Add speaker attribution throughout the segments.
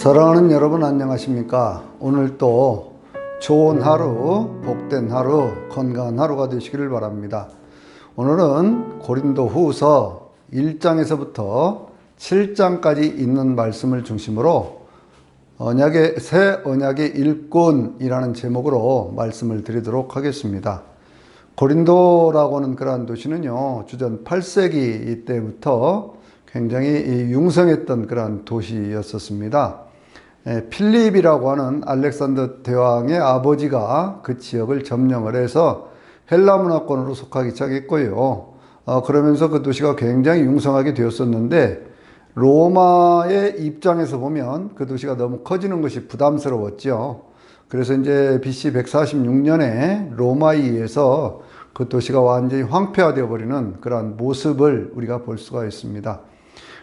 Speaker 1: 사랑하는 여러분 안녕하십니까? 오늘 또 좋은 하루, 복된 하루, 건강한 하루가 되시기를 바랍니다. 오늘은 고린도 후서 1장에서부터 7장까지 있는 말씀을 중심으로 새 언약의 일꾼이라는 제목으로 말씀을 드리도록 하겠습니다. 고린도라고 하는 그러한 도시는요, 주전 8세기 때부터 굉장히 융성했던 그러한 도시였었습니다. 필립이라고 하는 알렉산더 대왕의 아버지가 그 지역을 점령을 해서 헬라 문화권으로 속하기 시작했고요. 그러면서 그 도시가 굉장히 융성하게 되었었는데, 로마의 입장에서 보면 그 도시가 너무 커지는 것이 부담스러웠죠. 그래서 이제 BC 146년에 로마에 의해서 그 도시가 완전히 황폐화되어 버리는 그러한 모습을 우리가 볼 수가 있습니다.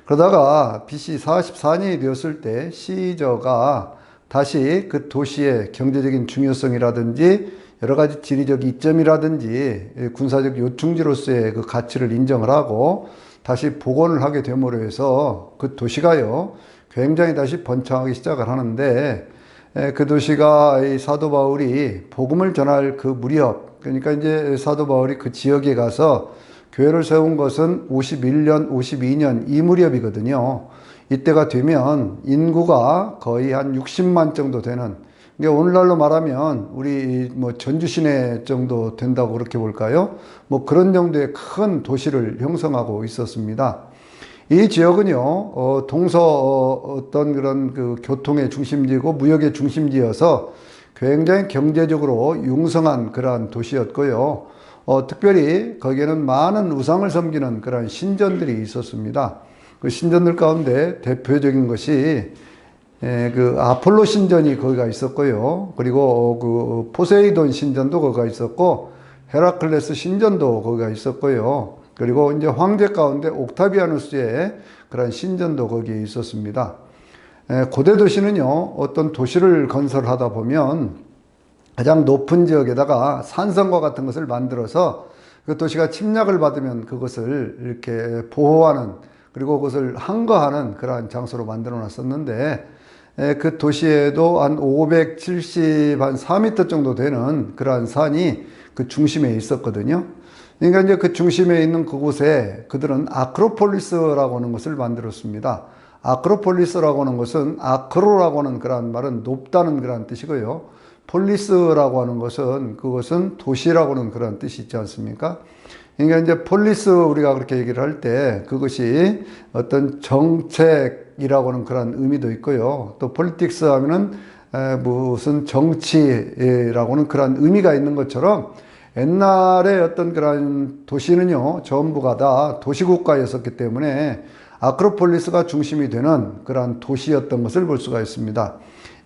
Speaker 1: 그러다가 BC 44년이 되었을 때 시저가 다시 그 도시의 경제적인 중요성이라든지 여러 가지 지리적 이점이라든지 군사적 요충지로서의 그 가치를 인정을 하고 다시 복원을 하게 됨으로 해서 그 도시가요, 굉장히 다시 번창하기 시작을 하는데, 그 도시가 이 사도 바울이 복음을 전할 그 무렵, 그러니까 이제 사도 바울이 그 지역에 가서 교회를 세운 것은 51년, 52년 이 무렵이거든요. 이때가 되면 인구가 거의 한 60만 정도 되는, 그러니까 오늘날로 말하면 우리 뭐 전주 시내 정도 된다고 그렇게 볼까요? 뭐 그런 정도의 큰 도시를 형성하고 있었습니다. 이 지역은요, 동서 어떤 그런 그 교통의 중심지고 무역의 중심지여서 굉장히 경제적으로 융성한 그러한 도시였고요. 특별히 거기에는 많은 우상을 섬기는 그런 신전들이 있었습니다. 그 신전들 가운데 대표적인 것이 그 아폴로 신전이 거기가 있었고요. 그리고 그 포세이돈 신전도 거기가 있었고, 헤라클레스 신전도 거기가 있었고요. 그리고 이제 황제 가운데 옥타비아누스의 그런 신전도 거기에 있었습니다. 고대 도시는요, 어떤 도시를 건설하다 보면 가장 높은 지역에다가 산성과 같은 것을 만들어서 그 도시가 침략을 받으면 그것을 이렇게 보호하는, 그리고 그것을 항거하는 그러한 장소로 만들어 놨었는데, 그 도시에도 한 4m 정도 되는 그러한 산이 그 중심에 있었거든요. 그러니까 이제 그 중심에 있는 그곳에 그들은 아크로폴리스라고 하는 것을 만들었습니다. 아크로폴리스라고 하는 것은, 아크로라고 하는 그러한 말은 높다는 그러한 뜻이고요. 폴리스라고 하는 것은, 그것은 도시라고 하는 그런 뜻이 있지 않습니까? 그러니까 이제 폴리스 우리가 그렇게 얘기를 할 때 그것이 어떤 정책이라고 하는 그런 의미도 있고요. 또 폴리틱스 하면은 무슨 정치라고 하는 그런 의미가 있는 것처럼, 옛날에 어떤 그런 도시는요, 전부가 다 도시국가였었기 때문에 아크로폴리스가 중심이 되는 그런 도시였던 것을 볼 수가 있습니다.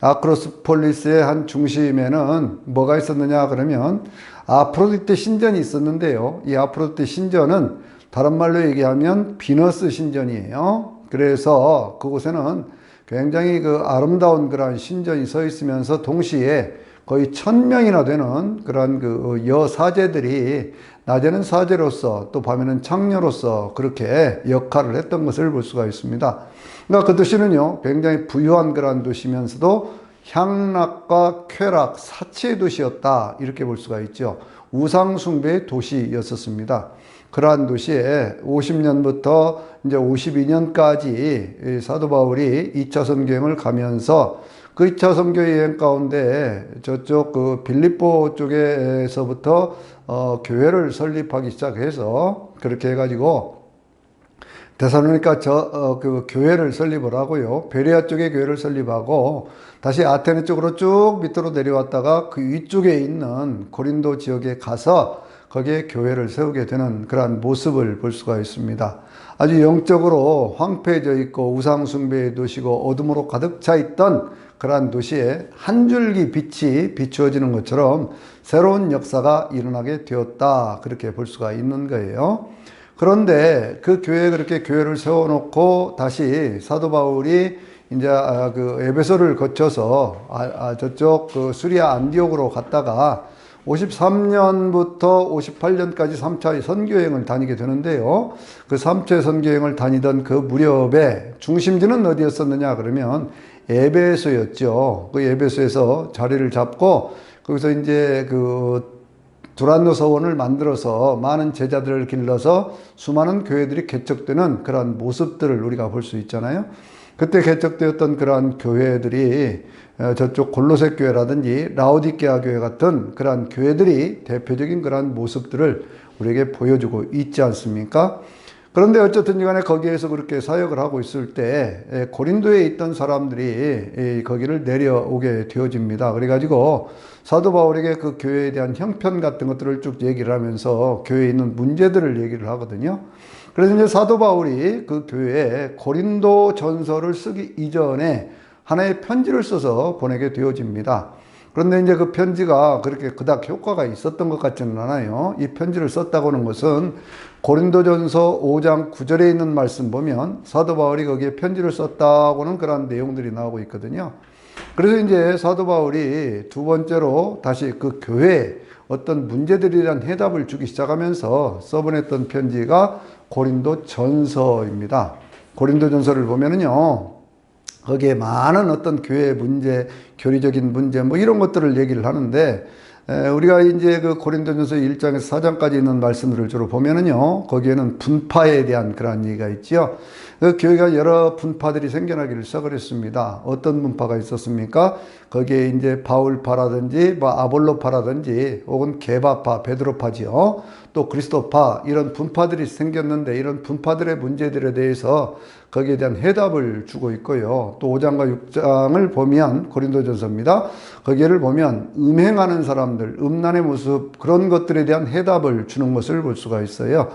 Speaker 1: 아크로폴리스의 한 중심에는 뭐가 있었느냐 그러면 아프로디테 신전이 있었는데요. 이 아프로디테 신전은 다른 말로 얘기하면 비너스 신전이에요. 그래서 그곳에는 굉장히 그 아름다운 그런 신전이 서 있으면서 동시에 거의 1000명이나 되는 그런 그 여사제들이 낮에는 사제로서 또 밤에는 창녀로서 그렇게 역할을 했던 것을 볼 수가 있습니다. 그러니까 그 도시는요, 굉장히 부유한 그런 도시면서도 향락과 쾌락, 사치의 도시였다, 이렇게 볼 수가 있죠. 우상숭배의 도시였었습니다. 그러한 도시에 50년부터 이제 52년까지 사도 바울이 2차 선교행을 가면서 그 2차 선교 여행 가운데 저쪽 그 빌립보 쪽에서부터 교회를 설립하기 시작해서, 그렇게 해가지고 데살로니가 그 교회를 설립을 하고요. 베레아 쪽에 교회를 설립하고 다시 아테네 쪽으로 쭉 밑으로 내려왔다가 그 위쪽에 있는 고린도 지역에 가서 거기에 교회를 세우게 되는 그러한 모습을 볼 수가 있습니다. 아주 영적으로 황폐해져 있고 우상숭배의 도시고 어둠으로 가득 차 있던 그러한 도시에 한 줄기 빛이 비추어지는 것처럼 새로운 역사가 일어나게 되었다, 그렇게 볼 수가 있는 거예요. 그런데 그 교회에 그렇게 교회를 세워놓고 다시 사도 바울이 이제 그 에베소를 거쳐서 저쪽 그 수리아 안디옥으로 갔다가 53년부터 58년까지 3차 선교여행을 다니게 되는데요. 그 3차 선교여행을 다니던 그 무렵에 중심지는 어디였었느냐 그러면 에베소였죠. 그 에베소에서 자리를 잡고 거기서 이제 그 두란노 서원을 만들어서 많은 제자들을 길러서 수많은 교회들이 개척되는 그러한 모습들을 우리가 볼 수 있잖아요. 그때 개척되었던 그러한 교회들이 저쪽 골로새 교회라든지 라오디게아 교회 같은 그러한 교회들이 대표적인 그러한 모습들을 우리에게 보여주고 있지 않습니까? 그런데 어쨌든 간에 거기에서 그렇게 사역을 하고 있을 때 고린도에 있던 사람들이 거기를 내려오게 되어집니다. 그래가지고 사도 바울에게 그 교회에 대한 형편 같은 것들을 쭉 얘기를 하면서 교회에 있는 문제들을 얘기를 하거든요. 그래서 이제 사도 바울이 그 교회에 고린도 전서를 쓰기 이전에 하나의 편지를 써서 보내게 되어집니다. 그런데 이제 그 편지가 그렇게 그닥 효과가 있었던 것 같지는 않아요. 이 편지를 썼다고 하는 것은 고린도전서 5장 9절에 있는 말씀 보면 사도 바울이 거기에 편지를 썼다고는 그런 내용들이 나오고 있거든요. 그래서 이제 사도 바울이 두 번째로 다시 그 교회에 어떤 문제들에 대한 해답을 주기 시작하면서 써보냈던 편지가 고린도전서입니다. 고린도전서를 보면은요, 거기에 많은 어떤 교회 문제, 교리적인 문제, 뭐 이런 것들을 얘기를 하는데, 우리가 이제 그 고린도전서 1장에서 4장까지 있는 말씀들을 주로 보면은요, 거기에는 분파에 대한 그런 얘기가 있죠. 그 교회가 여러 분파들이 생겨나기를 시작을 했습니다. 어떤 분파가 있었습니까? 거기에 이제 바울파라든지, 뭐 아볼로파라든지, 혹은 게바파, 베드로파지요. 또 그리스도파, 이런 분파들이 생겼는데, 이런 분파들의 문제들에 대해서 거기에 대한 해답을 주고 있고요. 또 5장과 6장을 보면 고린도전서입니다. 거기를 보면 음행하는 사람들, 음란의 모습, 그런 것들에 대한 해답을 주는 것을 볼 수가 있어요.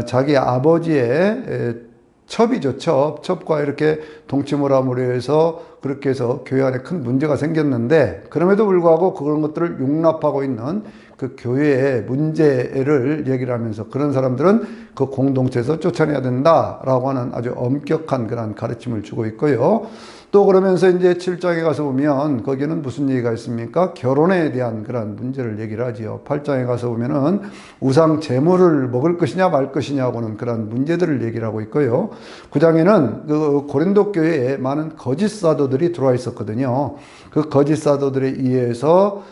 Speaker 1: 자기 아버지의 첩이죠, 첩. 첩과 이렇게 동치모라모로 해서 그렇게 해서 교회 안에 큰 문제가 생겼는데, 그럼에도 불구하고 그런 것들을 용납하고 있는 그 교회의 문제를 얘기를 하면서 그런 사람들은 그 공동체에서 쫓아내야 된다라고 하는 아주 엄격한 그런 가르침을 주고 있고요. 또 그러면서 이제 7장에 가서 보면 거기는 무슨 얘기가 있습니까? 결혼에 대한 그런 문제를 얘기를 하지요. 8장에 가서 보면은 우상 제물을 먹을 것이냐 말 것이냐고는 그런 문제들을 얘기를 하고 있고요. 9장에는 그 고린도 교회에 많은 거짓 사도들이 들어와 있었거든요. 그 거짓 사도들에 의해서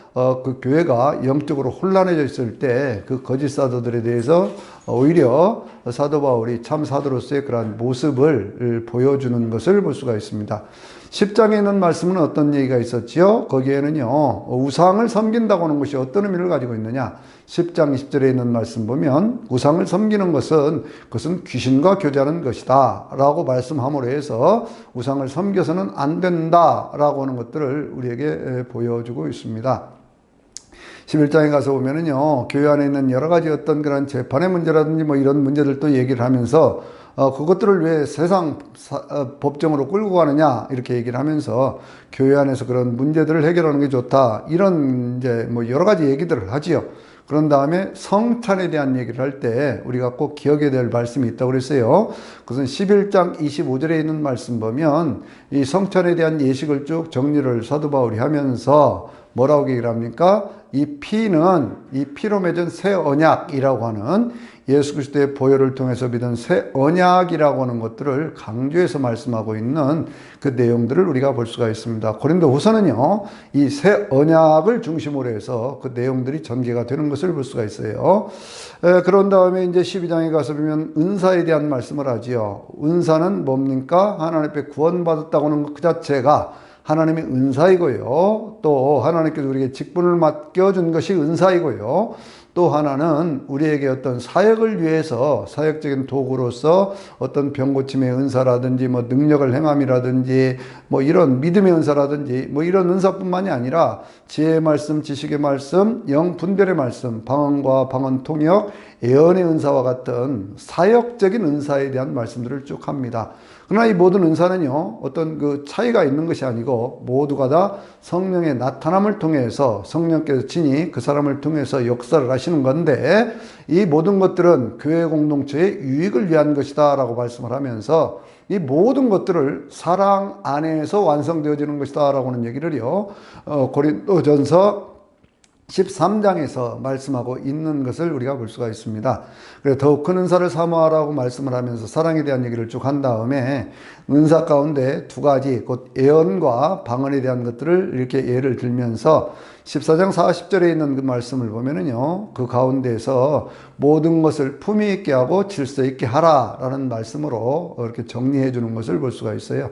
Speaker 1: 그 교회가 영적으로 혼란해져 있을 때 그 거짓 사도들에 대해서 오히려 사도 바울이 참 사도로서의 그러한 모습을 보여주는 것을 볼 수가 있습니다. 10장에 있는 말씀은 어떤 얘기가 있었지요? 거기에는요, 우상을 섬긴다고 하는 것이 어떤 의미를 가지고 있느냐? 10장 20절에 있는 말씀 보면 우상을 섬기는 것은 그것은 귀신과 교제하는 것이다 라고 말씀함으로 해서 우상을 섬겨서는 안 된다 라고 하는 것들을 우리에게 보여주고 있습니다. 11장에 가서 보면은요, 교회 안에 있는 여러 가지 어떤 그런 재판의 문제라든지 뭐 이런 문제들도 얘기를 하면서 그것들을 왜 세상 법정으로 끌고 가느냐 이렇게 얘기를 하면서 교회 안에서 그런 문제들을 해결하는 게 좋다 이런 이제 뭐 여러 가지 얘기들을 하지요. 그런 다음에 성찬에 대한 얘기를 할 때 우리가 꼭 기억해야 될 말씀이 있다고 그랬어요. 그것은 11장 25절에 있는 말씀 보면 이 성찬에 대한 예식을 쭉 정리를 사도 바울이 하면서 뭐라고 얘기를 합니까? 이 피는 이 피로 맺은 새 언약이라고 하는 예수 그리스도의 보혈을 통해서 믿은 새 언약이라고 하는 것들을 강조해서 말씀하고 있는 그 내용들을 우리가 볼 수가 있습니다. 고린도 후서는요, 이 새 언약을 중심으로 해서 그 내용들이 전개가 되는 것을 볼 수가 있어요. 그런 다음에 이제 12장에 가서 보면 은사에 대한 말씀을 하지요. 은사는 뭡니까? 하나님 앞에 구원받았다고 하는 것 그 자체가 하나님의 은사이고요. 또 하나님께서 우리에게 직분을 맡겨준 것이 은사이고요. 또 하나는 우리에게 어떤 사역을 위해서 사역적인 도구로서 어떤 병고침의 은사라든지 뭐 능력을 행함이라든지 뭐 이런 믿음의 은사라든지 뭐 이런 은사뿐만이 아니라 지혜의 말씀, 지식의 말씀, 영 분별의 말씀, 방언과 방언 통역, 예언의 은사와 같은 사역적인 은사에 대한 말씀들을 쭉 합니다. 그러나 이 모든 은사는요, 어떤 그 차이가 있는 것이 아니고 모두가 다 성령의 나타남을 통해서 성령께서 친히 그 사람을 통해서 역사를 하시는 건데 이 모든 것들은 교회 공동체의 유익을 위한 것이다 라고 말씀을 하면서 이 모든 것들을 사랑 안에서 완성되어지는 것이다 라고 하는 얘기를요, 고린도전서 13장에서 말씀하고 있는 것을 우리가 볼 수가 있습니다. 그래서 더욱 큰 은사를 사모하라고 말씀을 하면서 사랑에 대한 얘기를 쭉 한 다음에 은사 가운데 두 가지, 곧 예언과 방언에 대한 것들을 이렇게 예를 들면서 14장 40절에 있는 그 말씀을 보면은요, 그 가운데에서 모든 것을 품위 있게 하고 질서 있게 하라라는 말씀으로 이렇게 정리해 주는 것을 볼 수가 있어요.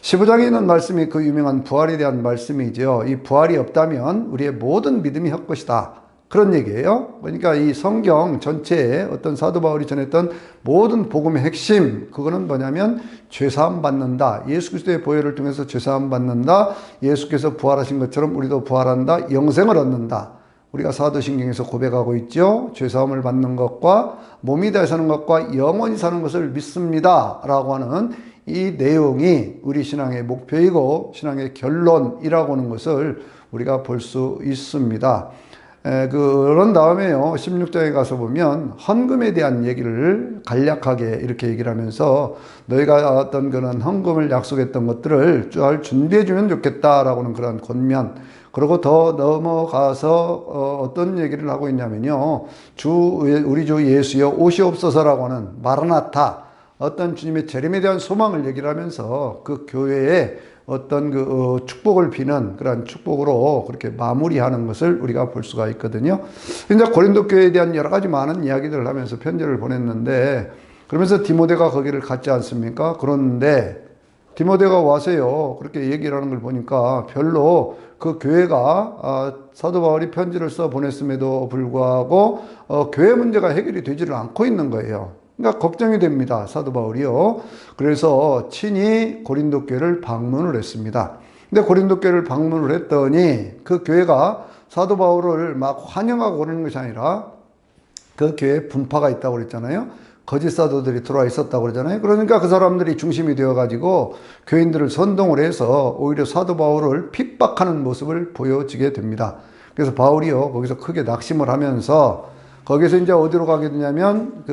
Speaker 1: 15장에 있는 말씀이 그 유명한 부활에 대한 말씀이죠. 이 부활이 없다면 우리의 모든 믿음이 헛것이다. 그런 얘기예요. 그러니까 이 성경 전체에 어떤 사도 바울이 전했던 모든 복음의 핵심, 그거는 뭐냐면 죄사함 받는다. 예수 그리스도의 보혈을 통해서 죄사함 받는다. 예수께서 부활하신 것처럼 우리도 부활한다. 영생을 얻는다. 우리가 사도신경에서 고백하고 있죠. 죄사함을 받는 것과 몸이 다시 사는 것과 영원히 사는 것을 믿습니다. 라고 하는 이 내용이 우리 신앙의 목표이고 신앙의 결론이라고 하는 것을 우리가 볼 수 있습니다. 그런 다음에요, 16장에 가서 보면 헌금에 대한 얘기를 간략하게 이렇게 얘기를 하면서 너희가 어떤 그런 헌금을 약속했던 것들을 잘 준비해 주면 좋겠다라고 하는 그런 권면. 그리고 더 넘어가서 어떤 얘기를 하고 있냐면요, 우리 주 예수여 오시옵소서라고 하는 마라나타, 어떤 주님의 재림에 대한 소망을 얘기를 하면서 그 교회에 어떤 축복을 비는 그런 축복으로 그렇게 마무리하는 것을 우리가 볼 수가 있거든요. 이제 고린도 교회에 대한 여러 가지 많은 이야기들을 하면서 편지를 보냈는데, 그러면서 디모데가 거기를 갔지 않습니까? 그런데 디모데가 와서요, 그렇게 얘기를 하는 걸 보니까 별로 그 교회가 사도 바울이 편지를 써 보냈음에도 불구하고 교회 문제가 해결이 되지를 않고 있는 거예요. 그러니까 걱정이 됩니다. 사도 바울이요. 그래서 친히 고린도 교회를 방문을 했습니다. 근데 고린도 교회를 방문을 했더니 그 교회가 사도 바울을 막 환영하고 그러는 것이 아니라 그 교회에 분파가 있다고 그랬잖아요. 거짓 사도들이 들어와 있었다고 그러잖아요. 그러니까 그 사람들이 중심이 되어가지고 교인들을 선동을 해서 오히려 사도 바울을 핍박하는 모습을 보여지게 됩니다. 그래서 바울이요, 거기서 크게 낙심을 하면서 거기서 이제 어디로 가게 되냐면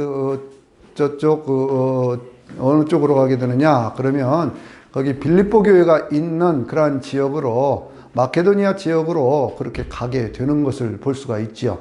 Speaker 1: 어느 쪽으로 가게 되느냐 그러면 거기 빌립보 교회가 있는 그러한 지역으로, 마케도니아 지역으로 그렇게 가게 되는 것을 볼 수가 있지요.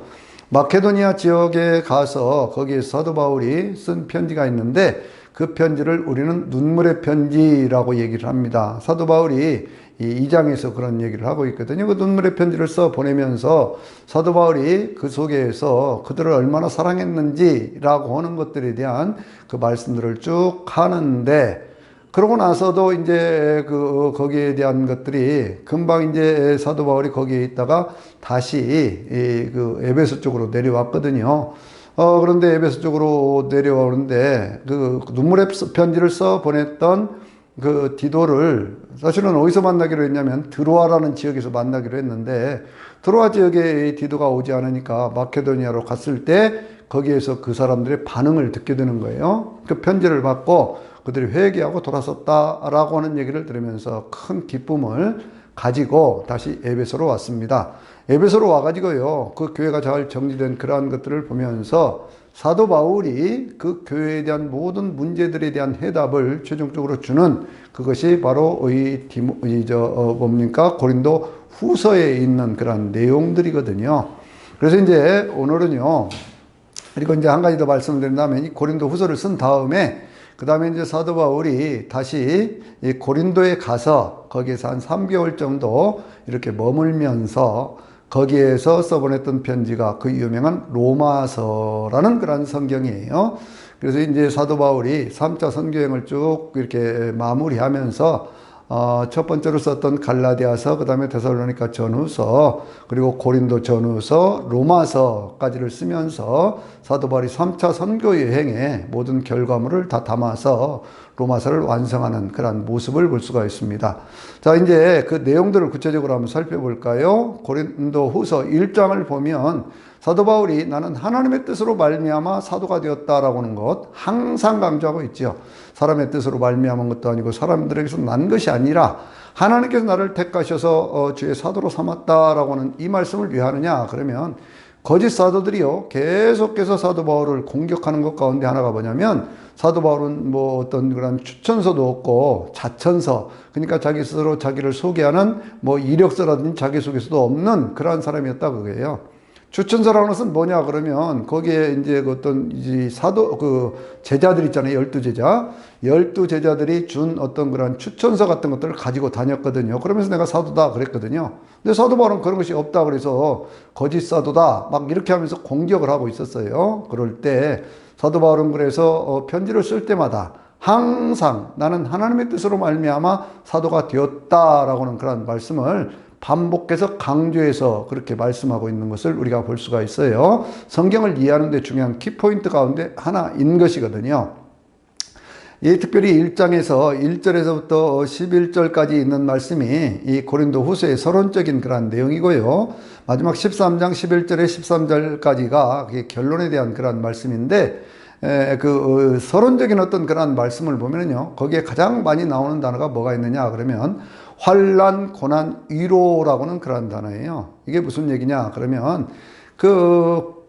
Speaker 1: 마케도니아 지역에 가서 거기에 사도 바울이 쓴 편지가 있는데 그 편지를 우리는 눈물의 편지라고 얘기를 합니다. 사도 바울이 이 2장에서 그런 얘기를 하고 있거든요. 그 눈물의 편지를 써 보내면서 사도 바울이 그 속에서 그들을 얼마나 사랑했는지라고 하는 것들에 대한 그 말씀들을 쭉 하는데, 그러고 나서도 이제 거기에 대한 것들이 금방 이제 사도 바울이 거기에 있다가 다시 에베소 쪽으로 내려왔거든요. 그런데 에베소 쪽으로 내려오는데 그 눈물의 편지를 써 보냈던 그 디도를 사실은 어디서 만나기로 했냐면 드로아라는 지역에서 만나기로 했는데, 드로아 지역에 디도가 오지 않으니까 마케도니아로 갔을 때 거기에서 그 사람들의 반응을 듣게 되는 거예요. 그 편지를 받고 그들이 회개하고 돌아섰다라고 하는 얘기를 들으면서 큰 기쁨을 가지고 다시 에베소로 왔습니다. 에베소로 와가지고요, 그 교회가 잘 정리된 그러한 것들을 보면서 사도 바울이 그 교회에 대한 모든 문제들에 대한 해답을 최종적으로 주는 그것이 바로 고린도 후서에 있는 그런 내용들이거든요. 그래서 이제 오늘은요, 그리고 이제 한 가지 더 말씀을 드린다면 이 고린도 후서를 쓴 다음에 그 다음에 이제 사도 바울이 다시 이 고린도에 가서 거기에서 한 3개월 정도 이렇게 머물면서 거기에서 써보냈던 편지가 그 유명한 로마서라는 그런 성경이에요. 그래서 이제 사도 바울이 3차 선교행을 쭉 이렇게 마무리하면서 첫 번째로 썼던 갈라디아서, 그 다음에 데살로니가 전후서, 그리고 고린도 전후서, 로마서까지를 쓰면서 사도 바울이 3차 선교 여행의 모든 결과물을 다 담아서 로마서를 완성하는 그런 모습을 볼 수가 있습니다. 자, 이제 그 내용들을 구체적으로 한번 살펴볼까요? 고린도 후서 1장을 보면 사도 바울이 나는 하나님의 뜻으로 말미암아 사도가 되었다라고 하는 것 항상 강조하고 있죠. 사람의 뜻으로 말미암은 것도 아니고 사람들에게서 난 것이 아니라 하나님께서 나를 택하셔서 주의 사도로 삼았다라고 하는 이 말씀을 왜 하느냐 그러면, 거짓 사도들이요 계속해서 사도 바울을 공격하는 것 가운데 하나가 뭐냐면 사도 바울은 뭐 어떤 그런 추천서도 없고 자천서, 그러니까 자기 스스로 자기를 소개하는 뭐 이력서라든지 자기소개서도 없는 그러한 사람이었다 그거예요. 추천서라는 것은 뭐냐 그러면 거기에 이제 어떤 이 사도 그 제자들 있잖아요. 12제자. 12제자들이 준 어떤 그런 추천서 같은 것들을 가지고 다녔거든요. 그러면서 내가 사도다 그랬거든요. 근데 사도 바울은 그런 것이 없다 그래서 거짓 사도다 막 이렇게 하면서 공격을 하고 있었어요. 그럴 때 사도 바울은 그래서 편지를 쓸 때마다 항상 나는 하나님의 뜻으로 말미암아 사도가 되었다라고는 그런 말씀을 반복해서 강조해서 그렇게 말씀하고 있는 것을 우리가 볼 수가 있어요. 성경을 이해하는 데 중요한 키포인트 가운데 하나인 것이거든요. 이 특별히 1장에서 1절에서부터 11절까지 있는 말씀이 이 고린도 후서의 서론적인 그런 내용이고요. 마지막 13장 11절에 13절까지가 결론에 대한 그런 말씀인데, 그 서론적인 어떤 그런 말씀을 보면요, 거기에 가장 많이 나오는 단어가 뭐가 있느냐 그러면 환난, 고난, 위로라고는 그런 단어예요. 이게 무슨 얘기냐 그러면 그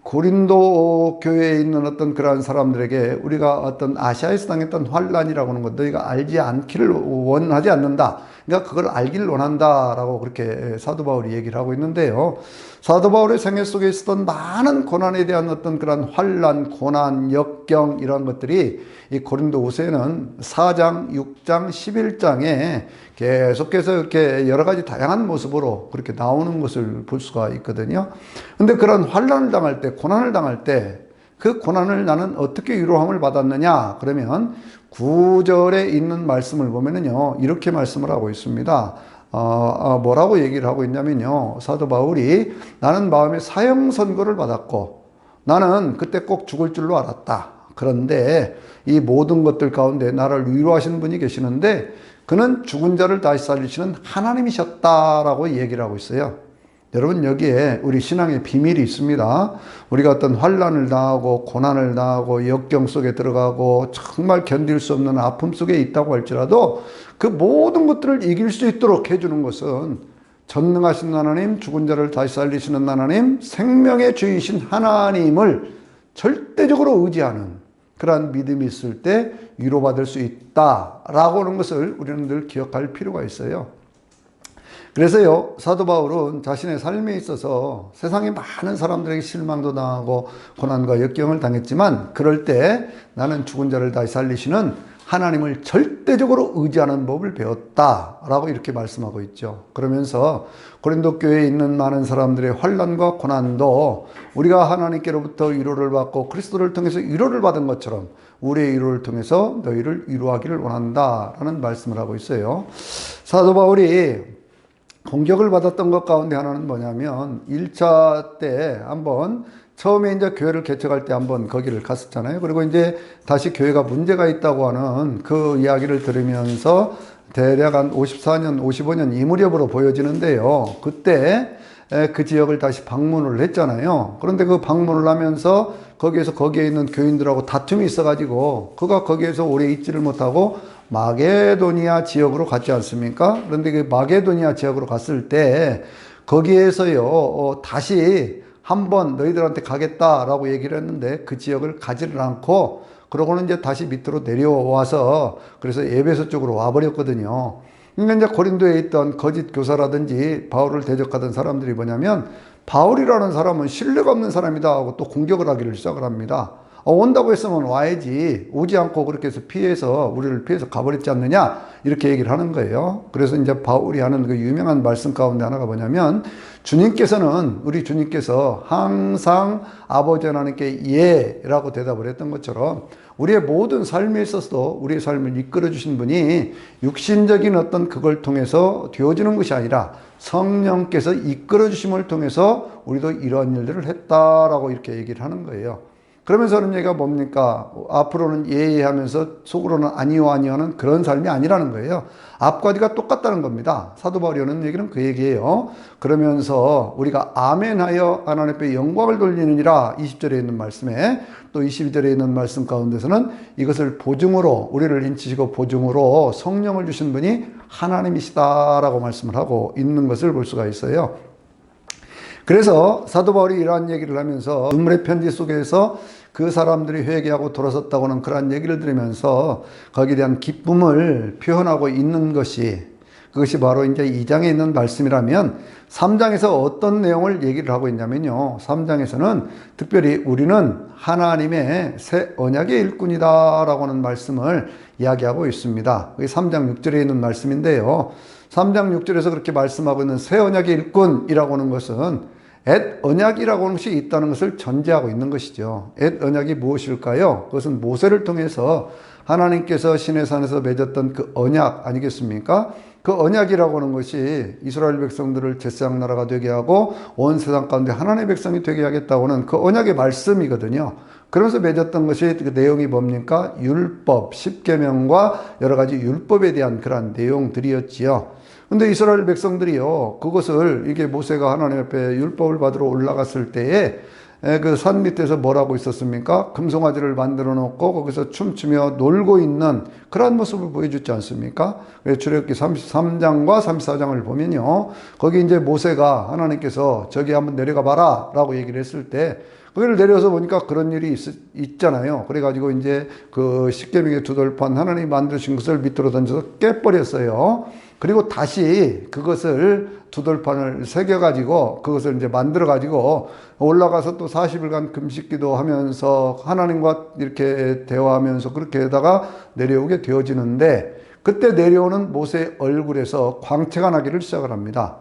Speaker 1: 고린도 교회에 있는 어떤 그런 사람들에게 우리가 어떤 아시아에서 당했던 환난이라고 하는 것 너희가 알지 않기를 원하지 않는다. 그러니까 그걸 알기를 원한다라고 그렇게 사도 바울이 얘기를 하고 있는데요. 사도 바울의 생애 속에 있었던 많은 고난에 대한 어떤 그런 환난, 고난, 역경 이런 것들이 이 고린도 후서에는 4장, 6장, 11장에 계속해서 이렇게 여러 가지 다양한 모습으로 그렇게 나오는 것을 볼 수가 있거든요. 근데 그런 환난을 당할 때, 고난을 당할 때 그 고난을 나는 어떻게 위로함을 받았느냐 그러면 9절에 있는 말씀을 보면은요, 이렇게 말씀을 하고 있습니다. 뭐라고 얘기를 하고 있냐면요, 사도 바울이 나는 마음에 사형 선고를 받았고 나는 그때 꼭 죽을 줄로 알았다. 그런데 이 모든 것들 가운데 나를 위로하시는 분이 계시는데 그는 죽은 자를 다시 살리시는 하나님이셨다라고 얘기를 하고 있어요. 여러분, 여기에 우리 신앙의 비밀이 있습니다. 우리가 어떤 환난을 당하고 고난을 당하고 역경 속에 들어가고 정말 견딜 수 없는 아픔 속에 있다고 할지라도 그 모든 것들을 이길 수 있도록 해주는 것은 전능하신 하나님, 죽은 자를 다시 살리시는 하나님, 생명의 주이신 하나님을 절대적으로 의지하는 그러한 믿음이 있을 때 위로받을 수 있다라고 하는 것을 우리는 늘 기억할 필요가 있어요. 그래서요, 사도 바울은 자신의 삶에 있어서 세상에 많은 사람들에게 실망도 당하고 고난과 역경을 당했지만 그럴 때 나는 죽은 자를 다시 살리시는 하나님을 절대적으로 의지하는 법을 배웠다라고 이렇게 말씀하고 있죠. 그러면서 고린도 교회에 있는 많은 사람들의 환난과 고난도 우리가 하나님께로부터 위로를 받고 그리스도를 통해서 위로를 받은 것처럼 우리의 위로를 통해서 너희를 위로하기를 원한다라는 말씀을 하고 있어요. 사도 바울이 공격을 받았던 것 가운데 하나는 뭐냐면 1차 때 한번 처음에 이제 교회를 개척할 때 한번 거기를 갔었잖아요. 그리고 이제 다시 교회가 문제가 있다고 하는 그 이야기를 들으면서 대략 한 54년, 55년 이 무렵으로 보여지는데요. 그때 그 지역을 다시 방문을 했잖아요. 그런데 그 방문을 하면서 거기에 있는 교인들하고 다툼이 있어가지고 그가 거기에서 오래 있지를 못하고 마게도니아 지역으로 갔지 않습니까? 그런데 그 마게도니아 지역으로 갔을 때 거기에서요, 다시 한번 너희들한테 가겠다라고 얘기를 했는데 그 지역을 가지를 않고 그러고는 이제 다시 밑으로 내려와서 그래서 에베소 쪽으로 와버렸거든요. 그러니까 이제 고린도에 있던 거짓 교사라든지 바울을 대적하던 사람들이 뭐냐면 바울이라는 사람은 신뢰가 없는 사람이다 하고 또 공격을 하기를 시작을 합니다. 온다고 했으면 와야지, 오지 않고 그렇게 해서 우리를 피해서 가버렸지 않느냐 이렇게 얘기를 하는 거예요. 그래서 이제 바울이 하는 그 유명한 말씀 가운데 하나가 뭐냐면 우리 주님께서 항상 아버지 하나님께 예라고 대답을 했던 것처럼 우리의 모든 삶에 있어서도 우리의 삶을 이끌어 주신 분이 육신적인 어떤 그걸 통해서 되어지는 것이 아니라 성령께서 이끌어 주심을 통해서 우리도 이러한 일들을 했다라고 이렇게 얘기를 하는 거예요. 그러면서 하는 얘기가 뭡니까? 앞으로는 예하면서 속으로는 아니요 하는 그런 삶이 아니라는 거예요. 앞과 뒤가 똑같다는 겁니다. 사도 바울이 하는 얘기는 그 얘기예요. 그러면서 우리가 아멘하여 하나님 앞에 영광을 돌리느니라 20절에 있는 말씀에 또 22절에 있는 말씀 가운데서는 이것을 보증으로 우리를 인치시고 보증으로 성령을 주신 분이 하나님이시다라고 말씀을 하고 있는 것을 볼 수가 있어요. 그래서 사도 바울이 이러한 얘기를 하면서 눈물의 편지 속에서 그 사람들이 회개하고 돌아섰다고는 그러한 얘기를 들으면서 거기에 대한 기쁨을 표현하고 있는 그것이 바로 이제 2장에 있는 말씀이라면 3장에서 어떤 내용을 얘기를 하고 있냐면요. 3장에서는 특별히 우리는 하나님의 새 언약의 일꾼이다 라고 하는 말씀을 이야기하고 있습니다. 그게 3장 6절에 있는 말씀인데요. 3장 6절에서 그렇게 말씀하고 있는 새 언약의 일꾼이라고 하는 것은 옛 언약이라고 하는 것이 있다는 것을 전제하고 있는 것이죠. 옛 언약이 무엇일까요? 그것은 모세를 통해서 하나님께서 시내산에서 맺었던 그 언약 아니겠습니까? 그 언약이라고 하는 것이 이스라엘 백성들을 제사장 나라가 되게 하고 온 세상 가운데 하나님의 백성이 되게 하겠다고 하는 그 언약의 말씀이거든요. 그러면서 맺었던 것이 그 내용이 뭡니까? 율법, 십계명과 여러 가지 율법에 대한 그러한 내용들이었지요. 근데 이스라엘 백성들이요, 그것을 이게 모세가 하나님 앞에 율법을 받으러 올라갔을 때에 그 산 밑에서 뭐라고 있었습니까? 금송아지를 만들어 놓고 거기서 춤추며 놀고 있는 그러한 모습을 보여주지 않습니까? 출애굽기 33장과 34장을 보면요, 거기 이제 모세가 하나님께서 저기 한번 내려가 봐라 라고 얘기를 했을 때 거기를 내려서 보니까 그런 일이 있잖아요. 그래가지고 이제 그 십계명의 두 돌판 하나님이 만드신 것을 밑으로 던져서 깨버렸어요. 그리고 다시 그것을 두 돌판을 새겨가지고 그것을 이제 만들어가지고 올라가서 또 40일간 금식기도 하면서 하나님과 이렇게 대화하면서 그렇게 하다가 내려오게 되어지는데 그때 내려오는 모세의 얼굴에서 광채가 나기를 시작을 합니다.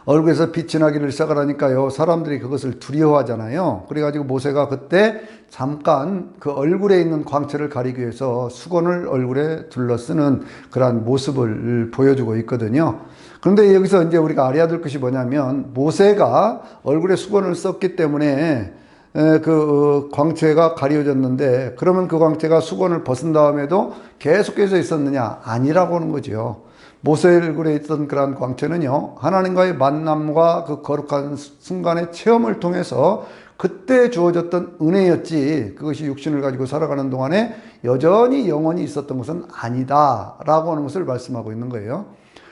Speaker 1: 얼굴에서 빛이 나기를 시작을 하니까요, 사람들이 그것을 두려워하잖아요. 그래가지고 모세가 그때 잠깐 그 얼굴에 있는 광채를 가리기 위해서 수건을 얼굴에 둘러쓰는 그러한 모습을 보여주고 있거든요. 그런데 여기서 이제 우리가 알아야 될 것이 뭐냐면 모세가 얼굴에 수건을 썼기 때문에 그 광채가 가려졌는데 그러면 그 광채가 수건을 벗은 다음에도 계속해서 있었느냐? 아니라고 하는 거죠. 모세 얼굴에 있던 그러한 광채는요, 하나님과의 만남과 그 거룩한 순간의 체험을 통해서 그때 주어졌던 은혜였지 그것이 육신을 가지고 살아가는 동안에 여전히 영원히 있었던 것은 아니다라고 하는 것을 말씀하고 있는 거예요.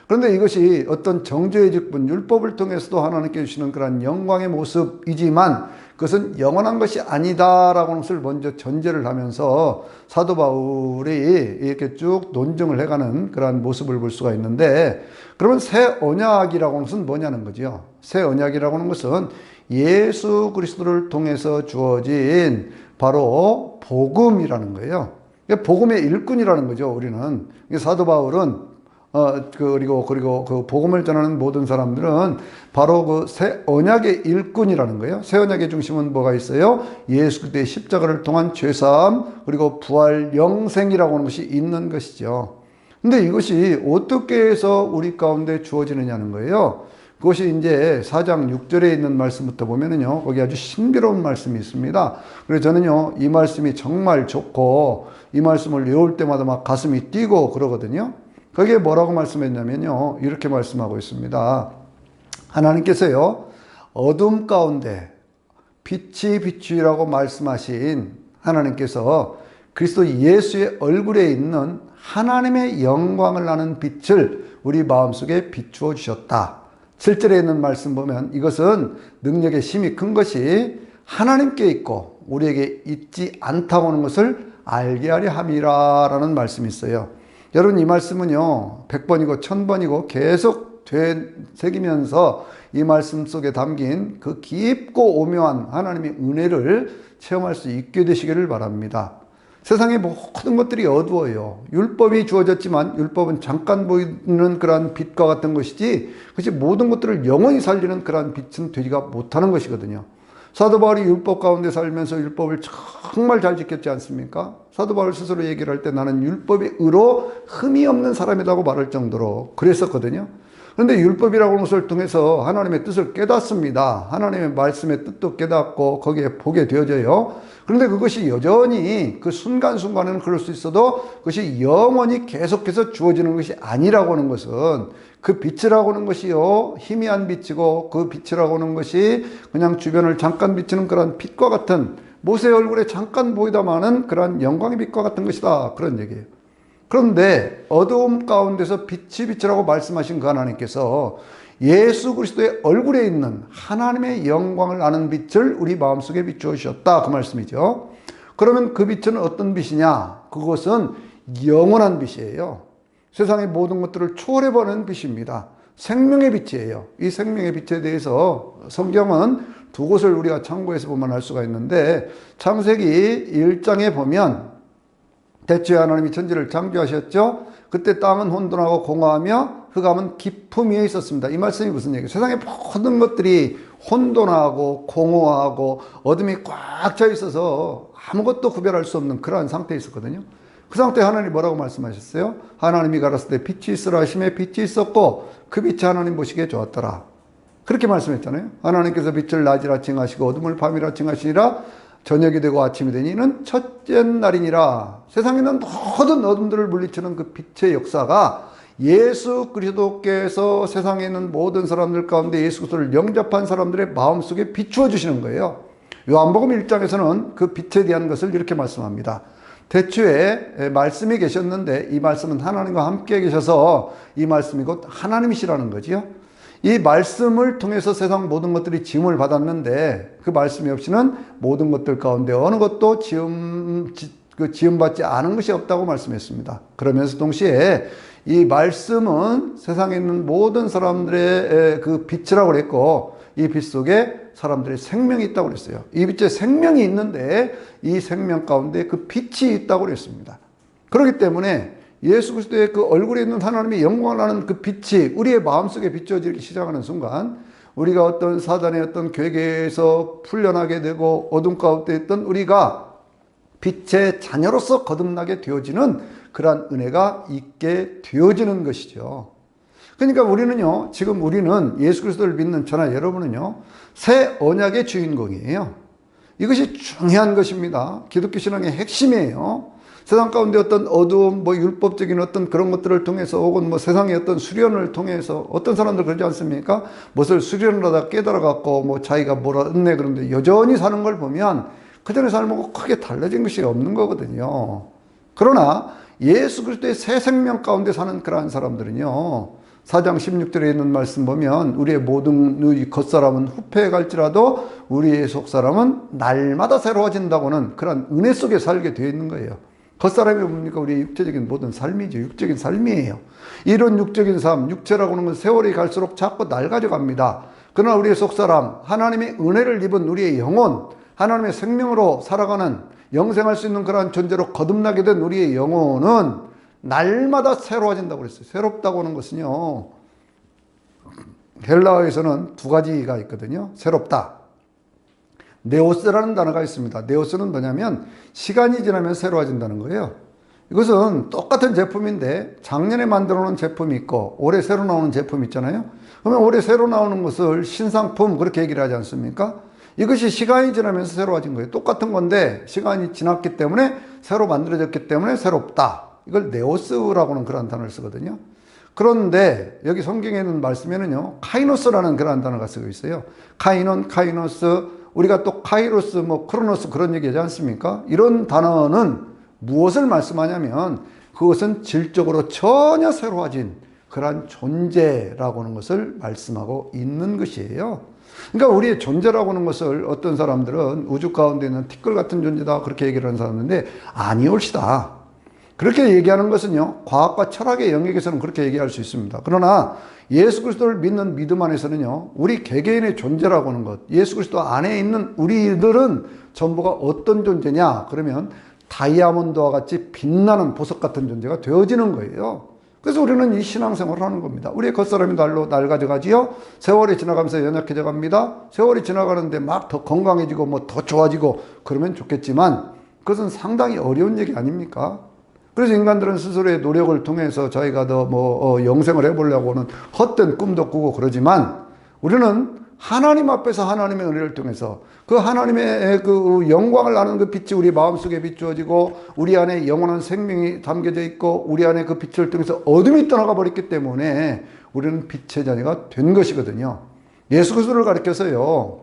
Speaker 1: 그런데 이것이 어떤 정죄의 직분, 율법을 통해서도 하나님께 주시는 그런 영광의 모습이지만 그것은 영원한 것이 아니다라고 하는 것을 먼저 전제를 하면서 사도 바울이 이렇게 쭉 논증을 해가는 그러한 모습을 볼 수가 있는데, 그러면 새 언약이라고 하는 것은 뭐냐는 거죠. 새 언약이라고 하는 것은 예수 그리스도를 통해서 주어진 바로 복음이라는 거예요. 복음의 일꾼이라는 거죠, 우리는. 사도 바울은 그리고 그 복음을 전하는 모든 사람들은 바로 그 새 언약의 일꾼이라는 거예요. 새 언약의 중심은 뭐가 있어요? 예수 그리스도의 십자가를 통한 죄사함, 그리고 부활 영생이라고 하는 것이 있는 것이죠. 근데 이것이 어떻게 해서 우리 가운데 주어지느냐는 거예요. 그것이 이제 4장 6절에 있는 말씀부터 보면은요, 거기 아주 신비로운 말씀이 있습니다. 그래서 저는요, 이 말씀이 정말 좋고, 이 말씀을 외울 때마다 막 가슴이 뛰고 그러거든요. 거기에 뭐라고 말씀했냐면요, 이렇게 말씀하고 있습니다. 하나님께서요, 어둠 가운데 빛이 비추라고 말씀하신 하나님께서 그리스도 예수의 얼굴에 있는 하나님의 영광을 나는 빛을 우리 마음속에 비추어 주셨다. 7절에 있는 말씀 보면 이것은 능력의 힘이 큰 것이 하나님께 있고 우리에게 있지 않다고 하는 것을 알게 하려 함이라라는 말씀이 있어요. 여러분, 이 말씀은요, 100번이고 1000번이고 계속 되새기면서 이 말씀 속에 담긴 그 깊고 오묘한 하나님의 은혜를 체험할 수 있게 되시기를 바랍니다. 세상의 모든 것들이 어두워요. 율법이 주어졌지만 율법은 잠깐 보이는 그러한 빛과 같은 것이지 그것이 모든 것들을 영원히 살리는 그러한 빛은 되지가 못하는 것이거든요. 사도 바울이 율법 가운데 살면서 율법을 정말 잘 지켰지 않습니까? 사도 바울 스스로 얘기를 할 때 나는 율법의 의로 흠이 없는 사람이라고 말할 정도로 그랬었거든요. 그런데 율법이라고 하는 것을 통해서 하나님의 뜻을 깨닫습니다. 하나님의 말씀의 뜻도 깨닫고 거기에 보게 되어져요. 그런데 그것이 여전히 그 순간순간에는 그럴 수 있어도 그것이 영원히 계속해서 주어지는 것이 아니라고 하는 것은 그 빛이라고 하는 것이요, 희미한 빛이고 그 빛이라고 하는 것이 그냥 주변을 잠깐 비치는 그런 빛과 같은, 모세의 얼굴에 잠깐 보이다마는 그런 영광의 빛과 같은 것이다, 그런 얘기예요. 그런데 어두움 가운데서 빛이 빛이라고 말씀하신 그 하나님께서 예수 그리스도의 얼굴에 있는 하나님의 영광을 아는 빛을 우리 마음속에 비추어 주셨다, 그 말씀이죠. 그러면 그 빛은 어떤 빛이냐? 그것은 영원한 빛이에요. 세상의 모든 것들을 초월해버리는 빛입니다. 생명의 빛이에요. 이 생명의 빛에 대해서 성경은 두 곳을 우리가 참고해서 보면 알 수가 있는데, 창세기 1장에 보면 대초에 하나님이 천지를 창조하셨죠. 그때 땅은 혼돈하고 공허하며 흑암은 깊음 위에 있었습니다. 이 말씀이 무슨 얘기예요? 세상의 모든 것들이 혼돈하고 공허하고 어둠이 꽉 차 있어서 아무것도 구별할 수 없는 그러한 상태에 있었거든요. 그 상태에 하나님이 뭐라고 말씀하셨어요? 하나님이 가라사대 때 빛이 있으라 하심에 빛이 있었고 그 빛이 하나님 보시기에 좋았더라. 그렇게 말씀했잖아요. 하나님께서 빛을 낮이라 칭하시고 어둠을 밤이라 칭하시니라. 저녁이 되고 아침이 되니 이는 첫째 날이니라. 세상에 있는 모든 어둠들을 물리치는 그 빛의 역사가 예수 그리스도께서 세상에 있는 모든 사람들 가운데 예수 그리스도를 영접한 사람들의 마음속에 비추어 주시는 거예요. 요한복음 1장에서는 그 빛에 대한 것을 이렇게 말씀합니다. 대초에 말씀이 계셨는데 이 말씀은 하나님과 함께 계셔서 이 말씀이 곧 하나님이시라는 거지요. 이 말씀을 통해서 세상 모든 것들이 지음을 받았는데 그 말씀이 없이는 모든 것들 가운데 어느 것도 지음받지 않은 것이 없다고 말씀했습니다. 그러면서 동시에 이 말씀은 세상에 있는 모든 사람들의 그 빛이라고 그랬고 이 빛 속에 사람들의 생명이 있다고 그랬어요. 이 빛에 생명이 있는데 이 생명 가운데 그 빛이 있다고 그랬습니다. 그렇기 때문에 예수 그리스도의 그 얼굴에 있는 하나님의 영광을 아는 그 빛이 우리의 마음속에 비춰지기 시작하는 순간 우리가 어떤 사단의 어떤 괴계에서 풀려나게 되고 어둠 가운데 있던 우리가 빛의 자녀로서 거듭나게 되어지는 그러한 은혜가 있게 되어지는 것이죠. 그러니까 우리는요, 지금 우리는 예수 그리스도를 믿는 저나 여러분은요, 새 언약의 주인공이에요. 이것이 중요한 것입니다. 기독교 신앙의 핵심이에요. 세상 가운데 어떤 어두움, 율법적인 어떤 그런 것들을 통해서 혹은 세상의 어떤 수련을 통해서 어떤 사람들 그러지 않습니까? 무엇을 수련을 하다 깨달아갖고 자기가 뭐라 했네 그런데 여전히 사는 걸 보면 그전에 삶하고 크게 달라진 것이 없는 거거든요. 그러나 예수 그리스도의 새 생명 가운데 사는 그러한 사람들은요, 4장 16절에 있는 말씀 보면 우리의 모든 겉사람은 후패해 갈지라도 우리의 속사람은 날마다 새로워진다고는 그런 은혜 속에 살게 되어 있는 거예요. 겉사람이 뭡니까? 우리의 육체적인 모든 삶이죠. 육적인 삶이에요. 이런 육적인 삶, 육체라고 하는 건 세월이 갈수록 자꾸 낡아져 갑니다. 그러나 우리의 속사람, 하나님의 은혜를 입은 우리의 영혼, 하나님의 생명으로 살아가는 영생할 수 있는 그러한 존재로 거듭나게 된 우리의 영혼은 날마다 새로워진다고 그랬어요. 새롭다고 하는 것은요, 헬라어에서는 두 가지가 있거든요. 새롭다. 네오스라는 단어가 있습니다. 네오스는 뭐냐면 시간이 지나면 새로워진다는 거예요. 이것은 똑같은 제품인데 작년에 만들어 놓은 제품이 있고 올해 새로 나오는 제품이 있잖아요. 그러면 올해 새로 나오는 것을 신상품 그렇게 얘기를 하지 않습니까? 이것이 시간이 지나면서 새로워진 거예요. 똑같은 건데 시간이 지났기 때문에 새로 만들어졌기 때문에 새롭다. 이걸 네오스라고는 그런 단어를 쓰거든요. 그런데 여기 성경에 있는 말씀에는요, 카이노스라는 그런 단어가 쓰고 있어요. 카이논, 카이노스, 우리가 또 카이로스, 크로노스 그런 얘기 하지 않습니까? 이런 단어는 무엇을 말씀하냐면 그것은 질적으로 전혀 새로워진 그러한 존재라고 하는 것을 말씀하고 있는 것이에요. 그러니까 우리의 존재라고 하는 것을 어떤 사람들은 우주 가운데 있는 티끌 같은 존재다 그렇게 얘기를 하는 사람인데 아니올시다. 그렇게 얘기하는 것은요, 과학과 철학의 영역에서는 그렇게 얘기할 수 있습니다. 그러나 예수 그리스도를 믿는 믿음 안에서는요, 우리 개개인의 존재라고 하는 것, 예수 그리스도 안에 있는 우리들은 전부가 어떤 존재냐? 그러면 다이아몬드와 같이 빛나는 보석 같은 존재가 되어지는 거예요. 그래서 우리는 이 신앙생활을 하는 겁니다. 우리의 겉사람이 낡아져 가지요. 세월이 지나가면서 연약해져 갑니다. 세월이 지나가는데 막 더 건강해지고 더 좋아지고 그러면 좋겠지만 그것은 상당히 어려운 얘기 아닙니까? 그래서 인간들은 스스로의 노력을 통해서 자기가 더 영생을 해보려고 하는 헛된 꿈도 꾸고 그러지만 우리는 하나님 앞에서 하나님의 은혜를 통해서 그 하나님의 그 영광을 아는 그 빛이 우리 마음속에 비추어지고 우리 안에 영원한 생명이 담겨져 있고 우리 안에 그 빛을 통해서 어둠이 떠나가 버렸기 때문에 우리는 빛의 자녀가 된 것이거든요. 예수 그리스도를 가리켜서요,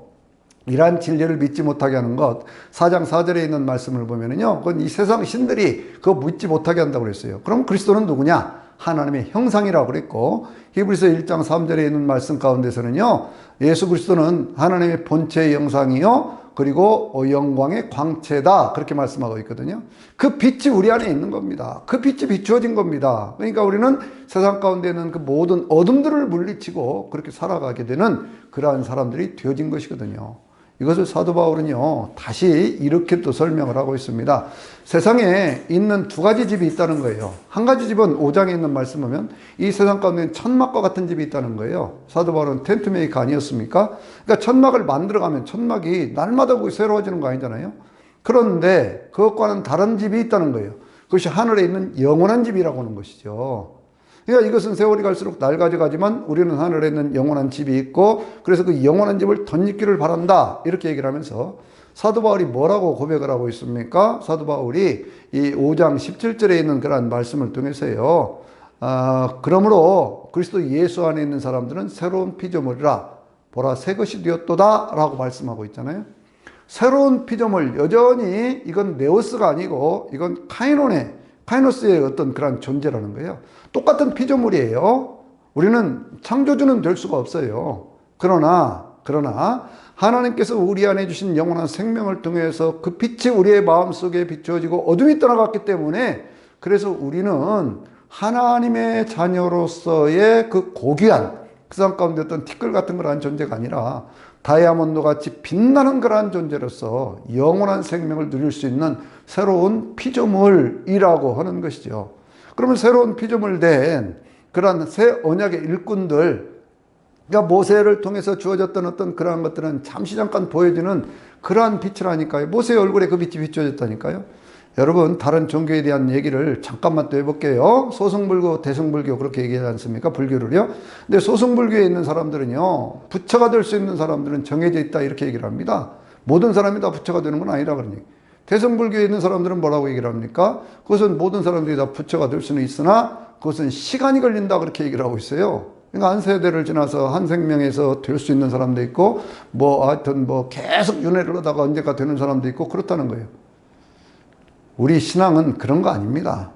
Speaker 1: 이러한 진리를 믿지 못하게 하는 것, 4장 4절에 있는 말씀을 보면은요, 그건 이 세상 신들이 그거 믿지 못하게 한다고 그랬어요. 그럼 그리스도는 누구냐? 하나님의 형상이라고 그랬고, 히브리서 1장 3절에 있는 말씀 가운데서는요, 예수 그리스도는 하나님의 본체의 형상이요 그리고 영광의 광채다, 그렇게 말씀하고 있거든요. 그 빛이 우리 안에 있는 겁니다. 그 빛이 비추어진 겁니다. 그러니까 우리는 세상 가운데 있는 그 모든 어둠들을 물리치고 그렇게 살아가게 되는 그러한 사람들이 되어진 것이거든요. 이것을 사도 바울은요, 다시 이렇게 또 설명을 하고 있습니다. 세상에 있는 두 가지 집이 있다는 거예요. 한 가지 집은 5장에 있는 말씀 보면 이 세상 가운데 천막과 같은 집이 있다는 거예요. 사도 바울은 텐트 메이커 아니었습니까? 그러니까 천막을 만들어가면 천막이 날마다 새로워지는 거 아니잖아요. 그런데 그것과는 다른 집이 있다는 거예요. 그것이 하늘에 있는 영원한 집이라고 하는 것이죠. 그러니까 이것은 세월이 갈수록 낡아져 가지만 우리는 하늘에 있는 영원한 집이 있고, 그래서 그 영원한 집을 덧입기를 바란다, 이렇게 얘기를 하면서 사도 바울이 뭐라고 고백을 하고 있습니까? 사도 바울이 이 5장 17절에 있는 그러한 말씀을 통해서요, 그러므로 그리스도 예수 안에 있는 사람들은 새로운 피조물이라 보라 새 것이 되었도다 라고 말씀하고 있잖아요. 새로운 피조물, 여전히 이건 네오스가 아니고 이건 카이노스의 어떤 그런 존재라는 거예요. 똑같은 피조물이에요. 우리는 창조주는 될 수가 없어요. 그러나 하나님께서 우리 안에 주신 영원한 생명을 통해서 그 빛이 우리의 마음속에 비추어지고 어둠이 떠나갔기 때문에, 그래서 우리는 하나님의 자녀로서의 그 고귀한, 그 사람 가운데 어떤 티끌 같은 그러한 존재가 아니라 다이아몬드 같이 빛나는 그러한 존재로서 영원한 생명을 누릴 수 있는 새로운 피조물이라고 하는 것이죠. 그러면 새로운 피조물 된 그러한 새 언약의 일꾼들, 그러니까 모세를 통해서 주어졌던 어떤 그러한 것들은 잠시 잠깐 보여지는 그러한 빛이라니까요. 모세의 얼굴에 그 빛이 비춰졌다니까요. 여러분, 다른 종교에 대한 얘기를 잠깐만 또 해볼게요. 소승불교, 대승불교 그렇게 얘기하지 않습니까? 불교를요. 근데 소승불교에 있는 사람들은요, 부처가 될 수 있는 사람들은 정해져 있다, 이렇게 얘기를 합니다. 모든 사람이 다 부처가 되는 건 아니라 그러니. 대승불교에 있는 사람들은 뭐라고 얘기를 합니까? 그것은 모든 사람들이 다 부처가 될 수는 있으나 그것은 시간이 걸린다, 그렇게 얘기를 하고 있어요. 그러니까 한 세대를 지나서 한 생명에서 될 수 있는 사람도 있고, 하여튼 계속 윤회를 하다가 언제가 되는 사람도 있고, 그렇다는 거예요. 우리 신앙은 그런 거 아닙니다.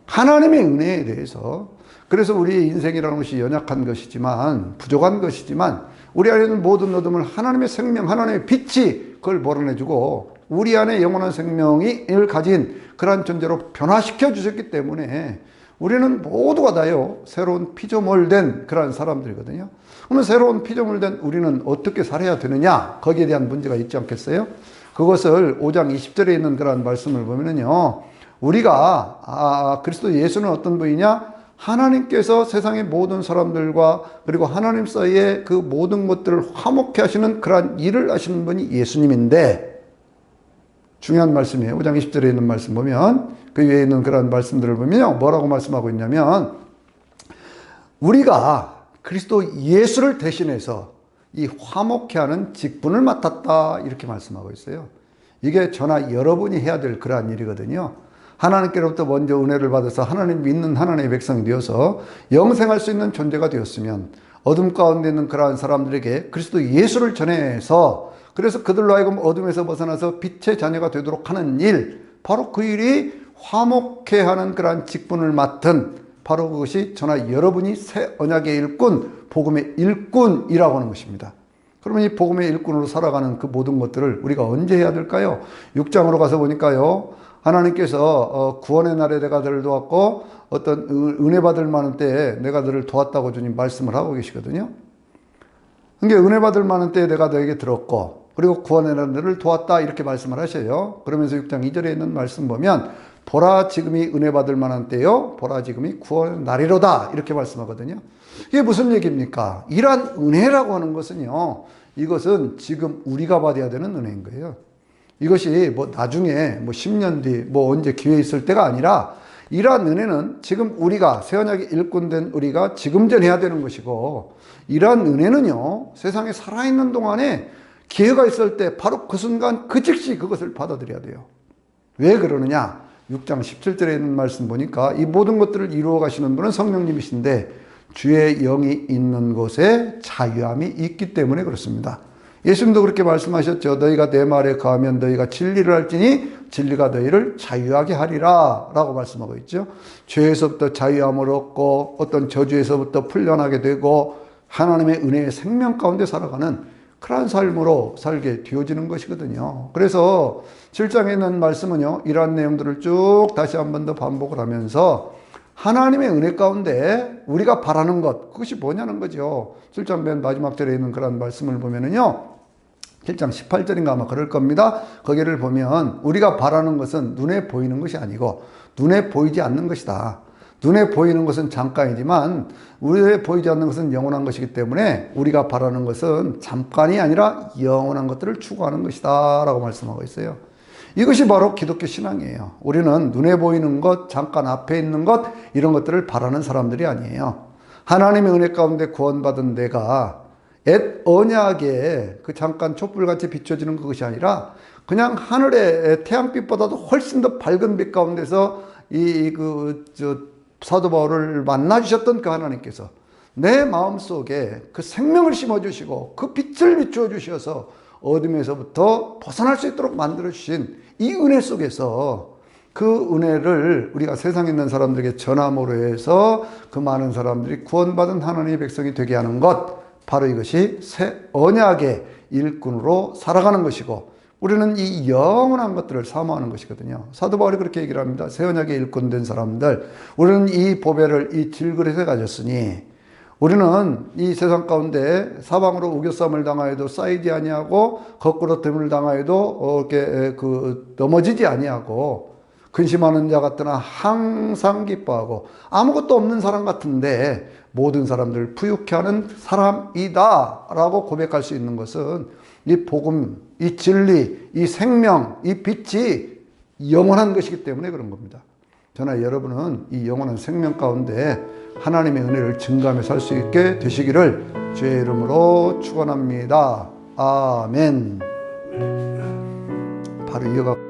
Speaker 1: 하나님의 은혜에 대해서, 그래서 우리의 인생이라는 것이 연약한 것이지만, 부족한 것이지만, 우리 안에 있는 모든 어둠을 하나님의 생명, 하나님의 빛이 그걸 몰아내주고 우리 안에 영원한 생명을 가진 그러한 존재로 변화시켜 주셨기 때문에 우리는 모두가 다요, 새로운 피조물된 그러한 사람들이거든요. 그러면 새로운 피조물된 우리는 어떻게 살아야 되느냐, 거기에 대한 문제가 있지 않겠어요? 그것을 5장 20절에 있는 그러한 말씀을 보면은요, 우리가 그리스도 예수는 어떤 분이냐? 하나님께서 세상의 모든 사람들과 그리고 하나님 사이에 그 모든 것들을 화목케 하시는 그러한 일을 하시는 분이 예수님인데, 중요한 말씀이에요. 5장 20절에 있는 말씀 보면, 그 위에 있는 그런 말씀들을 보면 뭐라고 말씀하고 있냐면, 우리가 그리스도 예수를 대신해서 이 화목케 하는 직분을 맡았다, 이렇게 말씀하고 있어요. 이게 저나 여러분이 해야 될 그러한 일이거든요. 하나님께로부터 먼저 은혜를 받아서 하나님 믿는 하나님의 백성이 되어서 영생할 수 있는 존재가 되었으면, 어둠 가운데 있는 그러한 사람들에게 그리스도 예수를 전해서, 그래서 그들로 하여금 어둠에서 벗어나서 빛의 자녀가 되도록 하는 일, 바로 그 일이 화목케 하는 그러한 직분을 맡은, 바로 그것이 저나 여러분이 새 언약의 일꾼, 복음의 일꾼이라고 하는 것입니다. 그러면 이 복음의 일꾼으로 살아가는 그 모든 것들을 우리가 언제 해야 될까요? 6장으로 가서 보니까요, 하나님께서 구원의 날에 내가 너를 도왔고 어떤 은혜 받을 만한 때에 내가 너를 도왔다고 주님 말씀을 하고 계시거든요. 그러니까 은혜 받을 만한 때에 내가 너에게 들었고, 그리고 구원의 날에 너를 도왔다, 이렇게 말씀을 하셔요. 그러면서 6장 2절에 있는 말씀 보면, 보라 지금이 은혜 받을 만한 때요, 보라 지금이 구원의 날이로다, 이렇게 말씀하거든요. 이게 무슨 얘기입니까? 이러한 은혜라고 하는 것은요, 이것은 지금 우리가 받아야 되는 은혜인 거예요. 이것이 나중에 10년 뒤 언제 기회 있을 때가 아니라, 이러한 은혜는 지금 우리가 새 언약의 일꾼된 우리가 지금 전 해야 되는 것이고, 이러한 은혜는요, 세상에 살아있는 동안에 기회가 있을 때 바로 그 순간 그 즉시 그것을 받아들여야 돼요. 왜 그러느냐? 6장 17절에 있는 말씀 보니까 이 모든 것들을 이루어 가시는 분은 성령님이신데 주의 영이 있는 곳에 자유함이 있기 때문에 그렇습니다. 예수님도 그렇게 말씀하셨죠. 너희가 내 말에 거하면 너희가 진리를 알지니 진리가 너희를 자유하게 하리라 라고 말씀하고 있죠. 죄에서부터 자유함을 얻고 어떤 저주에서부터 풀려나게 되고 하나님의 은혜의 생명 가운데 살아가는 그러한 삶으로 살게 되어지는 것이거든요. 그래서 7장에 있는 말씀은요, 이러한 내용들을 쭉 다시 한 번 더 반복을 하면서 하나님의 은혜 가운데 우리가 바라는 것, 그것이 뭐냐는 거죠. 7장 맨 마지막 절에 있는 그런 말씀을 보면은요, 7장 18절인가 아마 그럴 겁니다. 거기를 보면 우리가 바라는 것은 눈에 보이는 것이 아니고 눈에 보이지 않는 것이다. 눈에 보이는 것은 잠깐이지만 눈에 보이지 않는 것은 영원한 것이기 때문에 우리가 바라는 것은 잠깐이 아니라 영원한 것들을 추구하는 것이다 라고 말씀하고 있어요. 이것이 바로 기독교 신앙이에요. 우리는 눈에 보이는 것, 잠깐 앞에 있는 것, 이런 것들을 바라는 사람들이 아니에요. 하나님의 은혜 가운데 구원받은 내가 옛 언약에 그 잠깐 촛불같이 비춰지는 그것이 아니라 그냥 하늘의 태양빛보다도 훨씬 더 밝은 빛 가운데서 사도 바울을 만나주셨던 그 하나님께서 내 마음속에 그 생명을 심어주시고 그 빛을 비추어 주셔서 어둠에서부터 벗어날 수 있도록 만들어주신 이 은혜 속에서 그 은혜를 우리가 세상에 있는 사람들에게 전함으로 해서 그 많은 사람들이 구원받은 하나님의 백성이 되게 하는 것, 바로 이것이 새 언약의 일꾼으로 살아가는 것이고 우리는 이 영원한 것들을 사모하는 것이거든요. 사도 바울이 그렇게 얘기를 합니다. 새 언약의 일꾼 된 사람들, 우리는 이 보배를 이 질그릇에 가졌으니 우리는 이 세상 가운데 사방으로 우겨쌈을 당하여도 쌓이지 아니하고 거꾸로 뜸을 당하여도 이렇게 넘어지지 아니하고 근심하는 자 같으나 항상 기뻐하고 아무것도 없는 사람 같은데 모든 사람들을 부유케 하는 사람이다 라고 고백할 수 있는 것은 이 복음, 이 진리, 이 생명, 이 빛이 영원한 것이기 때문에 그런 겁니다. 저나 여러분은 이 영원한 생명 가운데 하나님의 은혜를 증가하며 살 수 있게 되시기를 주의 이름으로 축원합니다. 아멘. 바로 이어가